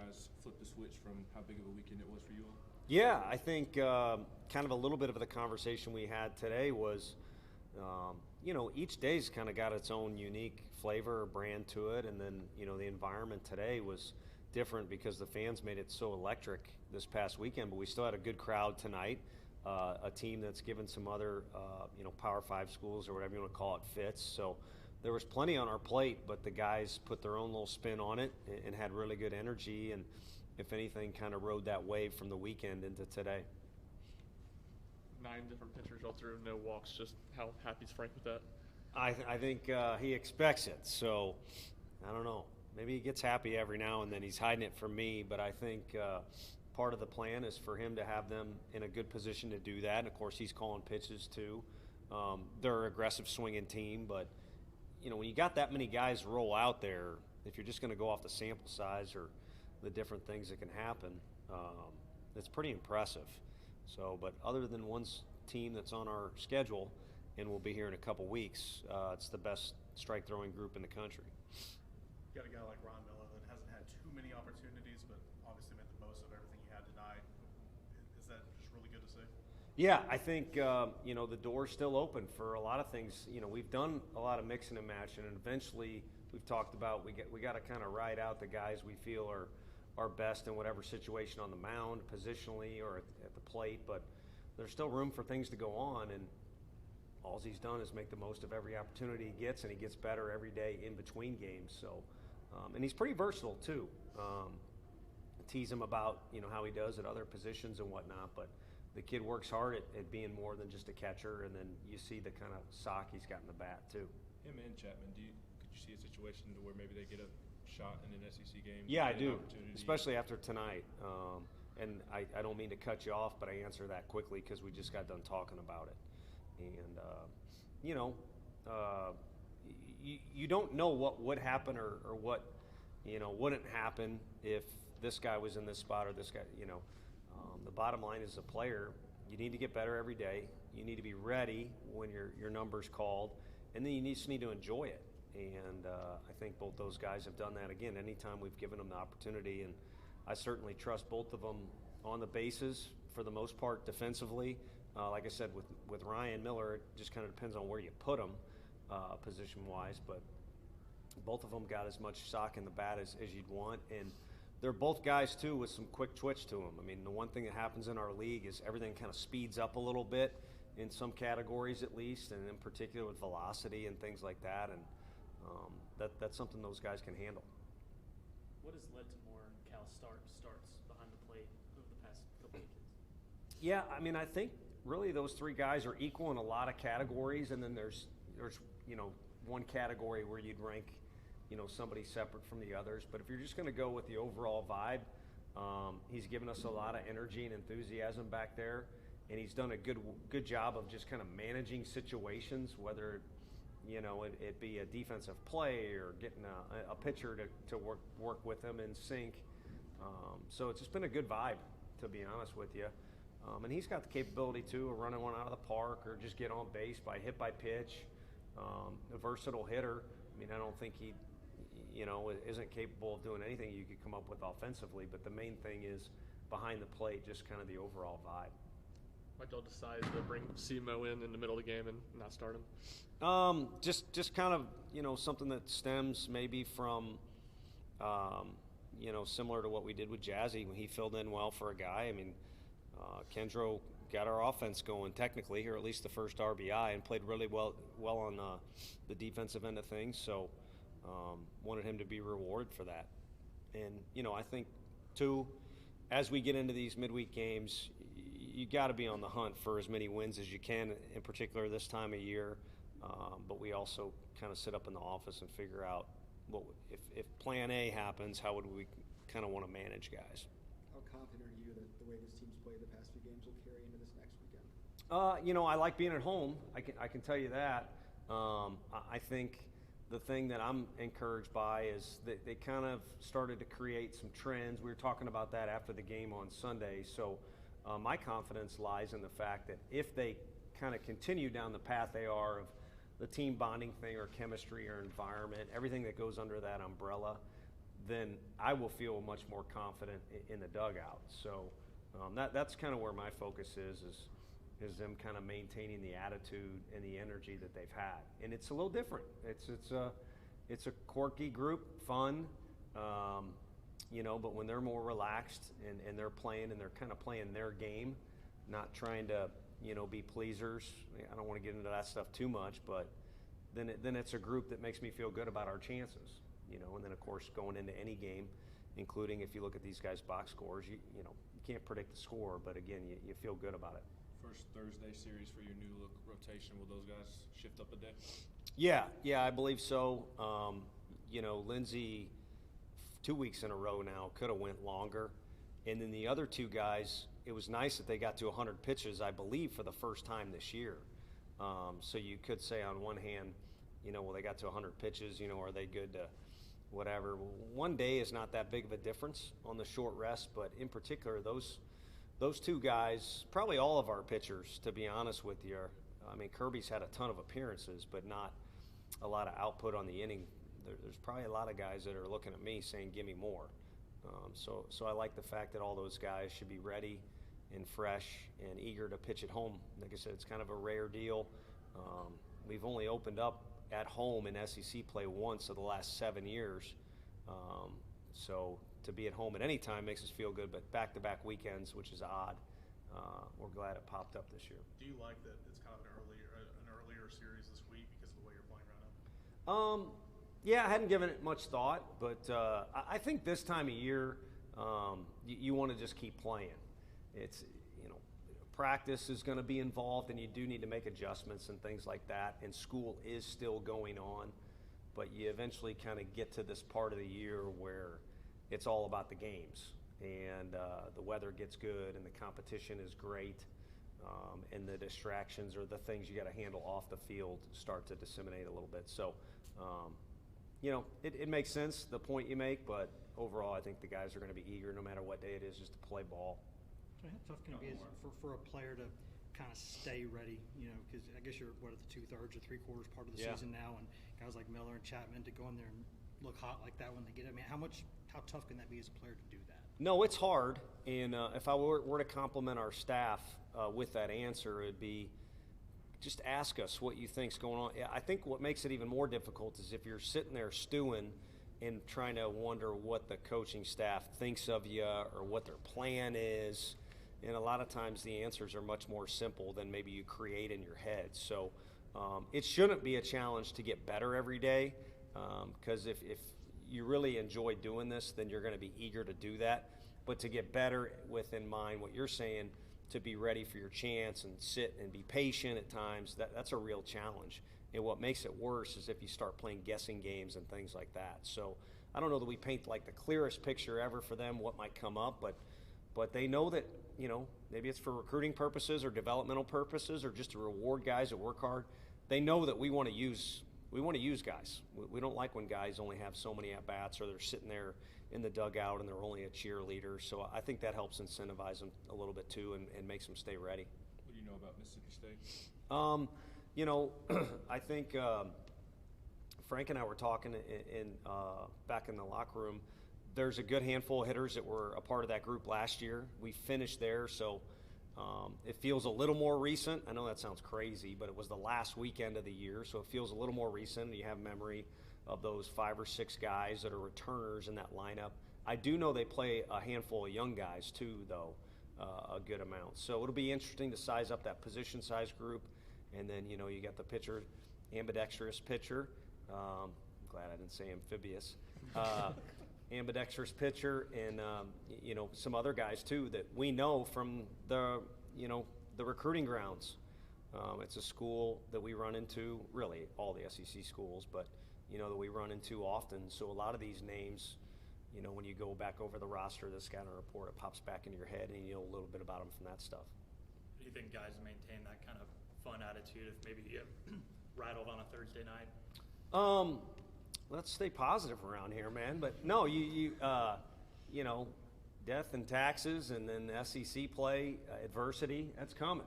guys flip the switch from how big of a weekend it was for you all? Yeah, I think kind of a little bit of the conversation we had today was, each day's kind of got its own unique flavor or brand to it, and then the environment today was different because the fans made it so electric this past weekend. But we still had a good crowd tonight. A team that's given some other, Power Five schools or whatever you want to call it fits. So there was plenty on our plate, but the guys put their own little spin on it and had really good energy, and if anything, kind of rode that wave from the weekend into today. 9 different pitchers all through, no walks. Just how happy is Frank with that? I think he expects it, so I don't know. Maybe he gets happy every now and then. He's hiding it from me, but I think part of the plan is for him to have them in a good position to do that. And of course, he's calling pitches too. They're an aggressive swinging team, but when you got that many guys roll out there, if you're just going to go off the sample size or the different things that can happen, it's pretty impressive. So, but other than one team that's on our schedule and will be here in a couple weeks, it's the best strike throwing group in the country. You got a guy like Ron Miller that hasn't had too many opportunities, but obviously made the most of everything he had tonight. Is that just really good to see? Yeah, I think the door's still open for a lot of things. We've done a lot of mixing and matching, and eventually we've talked about we got to kind of ride out the guys we feel are best in whatever situation on the mound, positionally or at the plate. But there's still room for things to go on, and all he's done is make the most of every opportunity he gets, and he gets better every day in between games. So, and he's pretty versatile too. Tease him about how he does at other positions and whatnot, but the kid works hard at being more than just a catcher, and then you see the kind of sock he's got in the bat too. Him and Chapman, could you see a situation to where maybe they get a shot in an SEC game? Yeah, I do, especially after tonight. And I don't mean to cut you off, but I answer that quickly because we just got done talking about it. And, you don't know what would happen or what, wouldn't happen if this guy was in this spot or this guy, the bottom line is, a player, you need to get better every day. You need to be ready when your number's called, and then you just need to enjoy it. And I think both those guys have done that again anytime we've given them the opportunity. And I certainly trust both of them on the bases for the most part defensively. Like I said, with Ryan Miller, it just kind of depends on where you put him position-wise. But both of them got as much sock in the bat as you'd want. And they're both guys, too, with some quick twitch to them. I mean, the one thing that happens in our league is everything kind of speeds up a little bit in some categories at least, and in particular with velocity and things like that. And that's something those guys can handle. What has led to more Cal starts behind the plate over the past couple weekends? Yeah, I mean, I think really those three guys are equal in a lot of categories, and then there's one category where you'd rank somebody separate from the others. But if you're just going to go with the overall vibe, he's given us a lot of energy and enthusiasm back there, and he's done a good job of just kind of managing situations, whether it be a defensive play or getting a pitcher to work with him in sync. So it's just been a good vibe, to be honest with you. And he's got the capability too of running one out of the park or just get on base by hit by pitch. A versatile hitter. I mean, I don't think he isn't capable of doing anything you could come up with offensively, but the main thing is behind the plate, just kind of the overall vibe. Why'd y'all decide to bring Simo in the middle of the game and not start him? Just kind of, something that stems maybe from, similar to what we did with Jazzy when he filled in well for a guy. I mean, Kendro got our offense going technically, or at least the first RBI, and played really well on the defensive end of things. So wanted him to be rewarded for that. And, I think, too, as we get into these midweek games, you got to be on the hunt for as many wins as you can, in particular this time of year. But we also kind of sit up in the office and figure out if Plan A happens, how would we kind of want to manage guys. How confident are you that the way this team's played the past few games will carry into this next weekend? I like being at home. I can tell you that. I think the thing that I'm encouraged by is that they kind of started to create some trends. We were talking about that after the game on Sunday. So my confidence lies in the fact that if they kind of continue down the path they are of the team bonding thing or chemistry or environment, everything that goes under that umbrella, then I will feel much more confident in the dugout. So that's kind of where my focus is them kind of maintaining the attitude and the energy that they've had. And it's a little different. It's a quirky group, fun, but when they're more relaxed and they're playing and they're kind of playing their game, not trying to, be pleasers. I don't want to get into that stuff too much, but then it's a group that makes me feel good about our chances, and then of course going into any game, including if you look at these guys' box scores, you can't predict the score, but again, you feel good about it. First Thursday series for your new look rotation. Will those guys shift up a day? Yeah, I believe so. Lindsey, 2 weeks in a row now, could have went longer. And then the other two guys, it was nice that they got to 100 pitches, I believe, for the first time this year. So you could say on one hand, they got to 100 pitches, are they good to whatever. Well, 1 day is not that big of a difference on the short rest, but in particular, those two guys, probably all of our pitchers, to be honest with you, Kirby's had a ton of appearances, but not a lot of output on the inning. There's probably a lot of guys that are looking at me saying, give me more. So I like the fact that all those guys should be ready and fresh and eager to pitch at home. Like I said, it's kind of a rare deal. We've only opened up at home in SEC play once of the last 7 years. So to be at home at any time makes us feel good, but back-to-back weekends, which is odd, we're glad it popped up this year. Do you like that it's kind of an earlier series this week because of the way you're playing right now? Yeah, I hadn't given it much thought, but I think this time of year, you want to just keep playing. It's, practice is going to be involved, and you do need to make adjustments and things like that, and school is still going on, but you eventually kind of get to this part of the year where it's all about the games, and the weather gets good, and the competition is great, and the distractions or the things you got to handle off the field start to disseminate a little bit. So, it makes sense, the point you make, but overall, I think the guys are going to be eager no matter what day it is just to play ball. So how tough can it be for a player to kind of stay ready, because I guess you're, at the 2/3 or 3/4 part of the season now, and guys like Miller and Chapman to go in there and look hot like that when they get it. How tough can that be as a player to do that? No, it's hard, and if I were to compliment our staff with that answer, it'd be just ask us what you think's going on. I think what makes it even more difficult is if you're sitting there stewing and trying to wonder what the coaching staff thinks of you or what their plan is. And a lot of times the answers are much more simple than maybe you create in your head. So it shouldn't be a challenge to get better every day, because if you really enjoy doing this, then you're going to be eager to do that. But to get better with in mind what you're saying, to be ready for your chance and sit and be patient at times, that's a real challenge. And what makes it worse is if you start playing guessing games and things like that. So I don't know that we paint like the clearest picture ever for them what might come up, but they know that, maybe it's for recruiting purposes or developmental purposes or just to reward guys that work hard. They know that we want to use guys. We don't like when guys only have so many at-bats or they're sitting there in the dugout and they're only a cheerleader. So I think that helps incentivize them a little bit too and makes them stay ready. What do you know about Mississippi State? I think Frank and I were talking back in the locker room. There's a good handful of hitters that were a part of that group last year. We finished there, so it feels a little more recent. I know that sounds crazy, but it was the last weekend of the year, so it feels a little more recent. You have memory of those 5 or 6 guys that are returners in that lineup. I do know they play a handful of young guys too, though, a good amount. So it'll be interesting to size up that position size group. And then, you got the pitcher, ambidextrous pitcher. I'm glad I didn't say amphibious. Ambidextrous pitcher and, some other guys, too, that we know from the recruiting grounds. It's a school that we run into, really all the SEC schools, but, that we run into often. So a lot of these names, when you go back over the roster, the scouting report, it pops back into your head and you know a little bit about them from that stuff. Do you think guys maintain that kind of fun attitude if maybe you get rattled on a Thursday night? Let's stay positive around here, man. But no, you death and taxes and then SEC play, adversity, that's coming.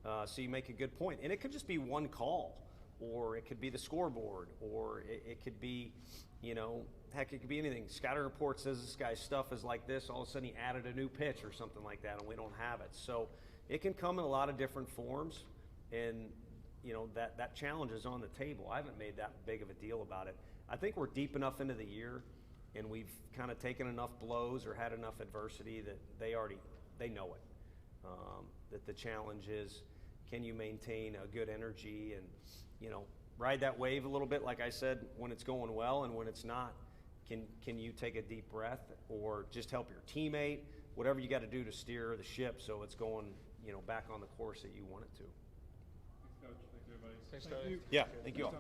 So you make a good point. And it could just be one call, or it could be the scoreboard, or it could be, heck, it could be anything. Scouting report says this guy's stuff is like this. All of a sudden, he added a new pitch or something like that, and we don't have it. So it can come in a lot of different forms, and that challenge is on the table. I haven't made that big of a deal about it. I think we're deep enough into the year, and we've kind of taken enough blows or had enough adversity that they know it. That the challenge is, can you maintain a good energy and ride that wave a little bit, like I said, when it's going well, and when it's not, can you take a deep breath or just help your teammate, whatever you got to do to steer the ship so it's going back on the course that you want it to. Thanks, Coach. Thanks, everybody. Thanks, Tony. Yeah, thank you all.